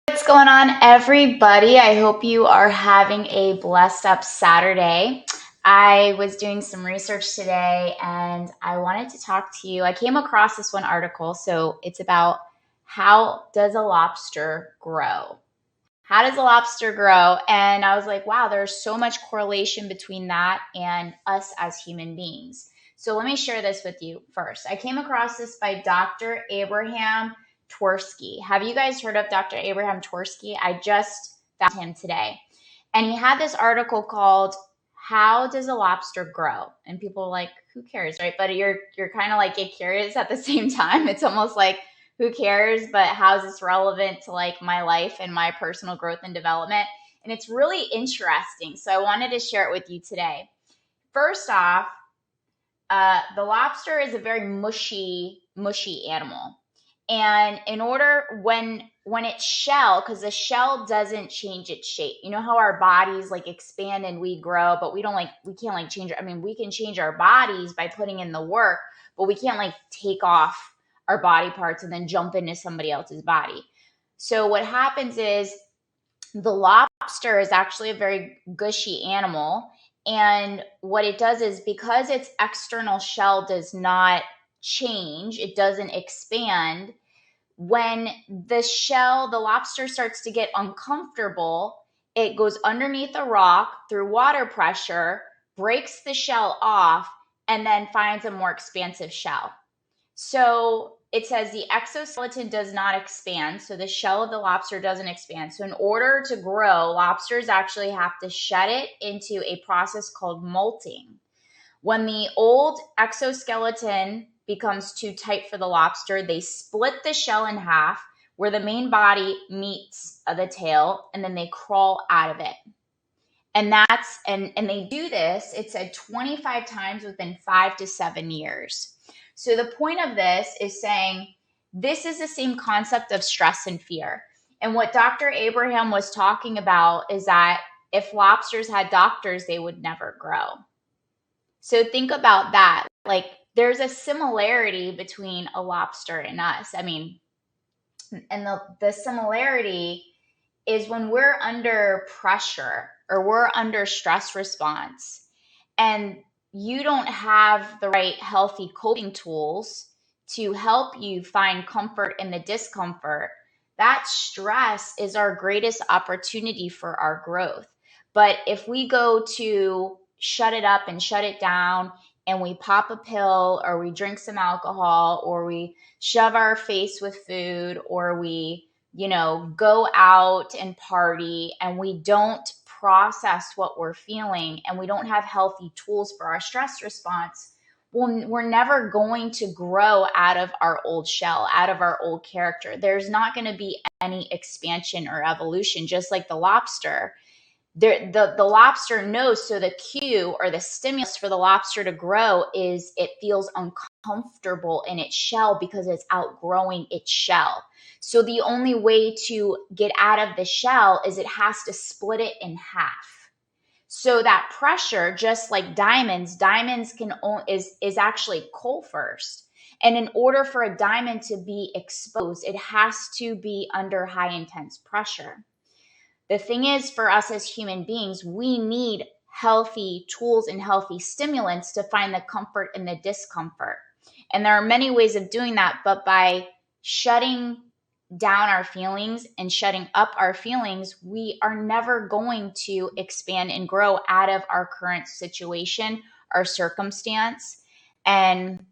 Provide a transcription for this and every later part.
What's going on, everybody? I hope you are having a blessed up Saturday. I was doing some research today and I wanted to talk to you. I came across this one article. So it's about how does a lobster grow? How does a lobster grow? And I was like, wow, there's so much correlation between that and us as human beings. So let me share this with you first. I came across this by Dr. Abraham Twerski. Have you guys heard of Dr. Abraham Twerski? I just found him today. And he had this article called How Does a Lobster Grow? And people are like, who cares, right? But you're kind of like get curious at the same time. It's almost like, who cares, but how is this relevant to like my life and my personal growth and development? And it's really interesting. So I wanted to share it with you today. First off, the lobster is a very mushy animal. And in order when its shell, because the shell doesn't change its shape. You know how our bodies like expand and we grow, but we can't like change. I mean, we can change our bodies by putting in the work, but we can't like take off our body parts and then jump into somebody else's body. So what happens is the lobster is actually a very gushy animal. And what it does is because its external shell does not change, it doesn't expand. When the lobster starts to get uncomfortable, it goes underneath a rock through water pressure, breaks the shell off, and then finds a more expansive shell. So it says the exoskeleton does not expand. So the shell of the lobster doesn't expand. So in order to grow, lobsters actually have to shed it into a process called molting. When the old exoskeleton becomes too tight for the lobster, they split the shell in half where the main body meets the tail, and then they crawl out of it. And they do this, it said 25 times within 5 to 7 years. So the point of this is saying this is the same concept of stress and fear. And what Dr. Abraham was talking about is that if lobsters had doctors, they would never grow. So think about that. Like there's a similarity between a lobster and us. I mean, and the similarity is when we're under pressure or we're under stress response and you don't have the right healthy coping tools to help you find comfort in the discomfort, that stress is our greatest opportunity for our growth. But if we go to shut it up and shut it down and we pop a pill or we drink some alcohol or we shove our face with food or we go out and party and we don't process what we're feeling and we don't have healthy tools for our stress response, well, we're never going to grow out of our old shell, out of our old character. There's not going to be any expansion or evolution, just like the lobster. The lobster knows, so the cue or the stimulus for the lobster to grow is it feels uncomfortable in its shell because it's outgrowing its shell. So the only way to get out of the shell is it has to split it in half. So that pressure, just like diamonds is actually coal first. And in order for a diamond to be exposed, it has to be under high intense pressure. The thing is, for us as human beings, we need healthy tools and healthy stimulants to find the comfort in the discomfort. And there are many ways of doing that, but by shutting down our feelings and shutting up our feelings, we are never going to expand and grow out of our current situation, our circumstance. And,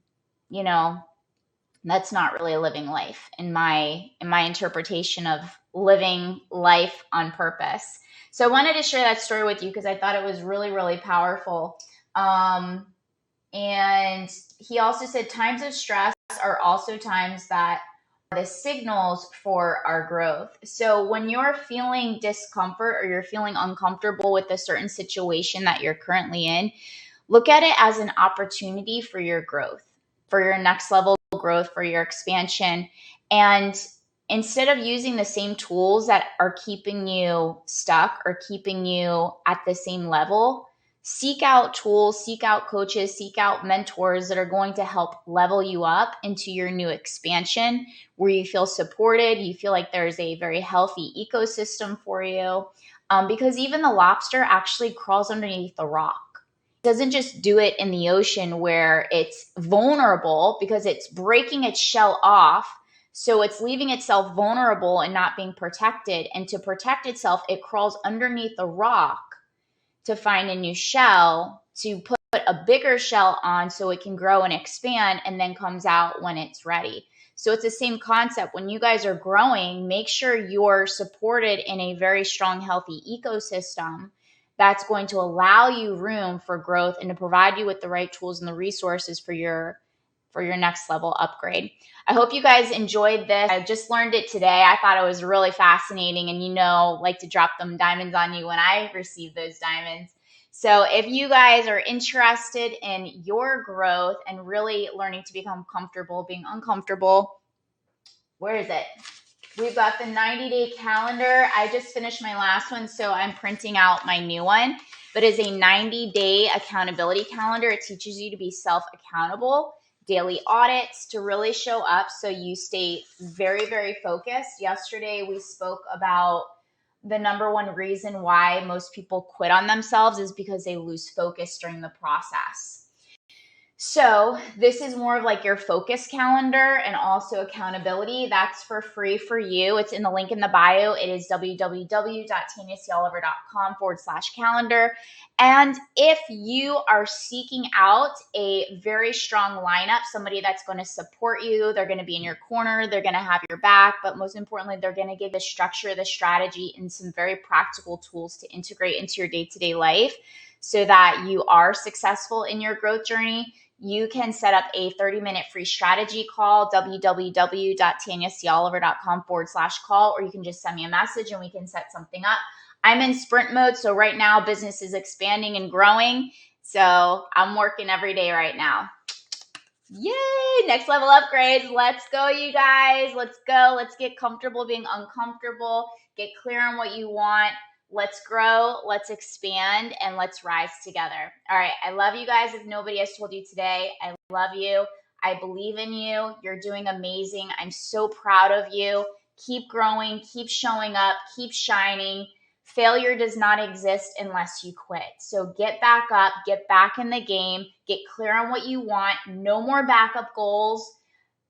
that's not really a living life in my interpretation of living life on purpose. So I wanted to share that story with you because I thought it was really, really powerful. And he also said times of stress are also times that are the signals for our growth. So when you're feeling discomfort or you're feeling uncomfortable with a certain situation that you're currently in, look at it as an opportunity for your growth, for your next level growth, for your expansion. And instead of using the same tools that are keeping you stuck or keeping you at the same level, Seek out tools, seek out coaches, seek out mentors that are going to help level you up into your new expansion where you feel supported, you feel like there's a very healthy ecosystem for you. Because even the lobster actually crawls underneath the rock. It doesn't just do it in the ocean where it's vulnerable because it's breaking its shell off. So it's leaving itself vulnerable and not being protected. And to protect itself, it crawls underneath the rock to find a new shell to put a bigger shell on so it can grow and expand and then comes out when it's ready. So it's the same concept. When you guys are growing, make sure you're supported in a very strong, healthy ecosystem that's going to allow you room for growth and to provide you with the right tools and the resources for your next level upgrade. I hope you guys enjoyed this. I just learned it today. I thought it was really fascinating, and like to drop them diamonds on you when I receive those diamonds. So if you guys are interested in your growth and really learning to become comfortable being uncomfortable, where is it? We've got the 90-day calendar. I just finished my last one, so I'm printing out my new one. But it's a 90-day accountability calendar. It teaches you to be self-accountable, daily audits to really show up so you stay very, very focused. Yesterday, we spoke about the number one reason why most people quit on themselves is because they lose focus during the process. So this is more of like your focus calendar and also accountability. That's for free for you. It's in the link in the bio. It is www.tanyacoliver.com/calendar. And if you are seeking out a very strong lineup, somebody that's going to support you, they're going to be in your corner, they're going to have your back, but most importantly, they're going to give the structure, the strategy, and some very practical tools to integrate into your day-to-day life so that you are successful in your growth journey, you can set up a 30-minute free strategy call, www.tanyacoliver.com/call, or you can just send me a message and we can set something up. I'm in sprint mode, so right now business is expanding and growing. So I'm working every day right now. Yay! Next level upgrades. Let's go, you guys. Let's go. Let's get comfortable being uncomfortable. Get clear on what you want. Let's grow, let's expand, and let's rise together. All right, I love you guys. If nobody has told you today, I love you. I believe in you. You're doing amazing. I'm so proud of you. Keep growing, keep showing up, keep shining. Failure does not exist unless you quit. So get back up, get back in the game, get clear on what you want. No more backup goals.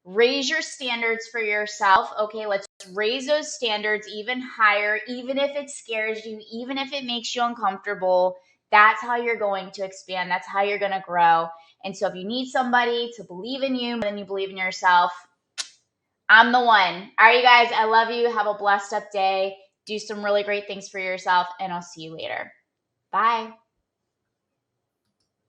Raise your standards for yourself. Okay, let's raise those standards even higher, even if it scares you, even if it makes you uncomfortable. That's how you're going to expand. That's how you're going to grow. And so if you need somebody to believe in you more than you believe in yourself, I'm the one. All right, you guys, I love you. Have a blessed up day. Do some really great things for yourself, and I'll see you later. Bye.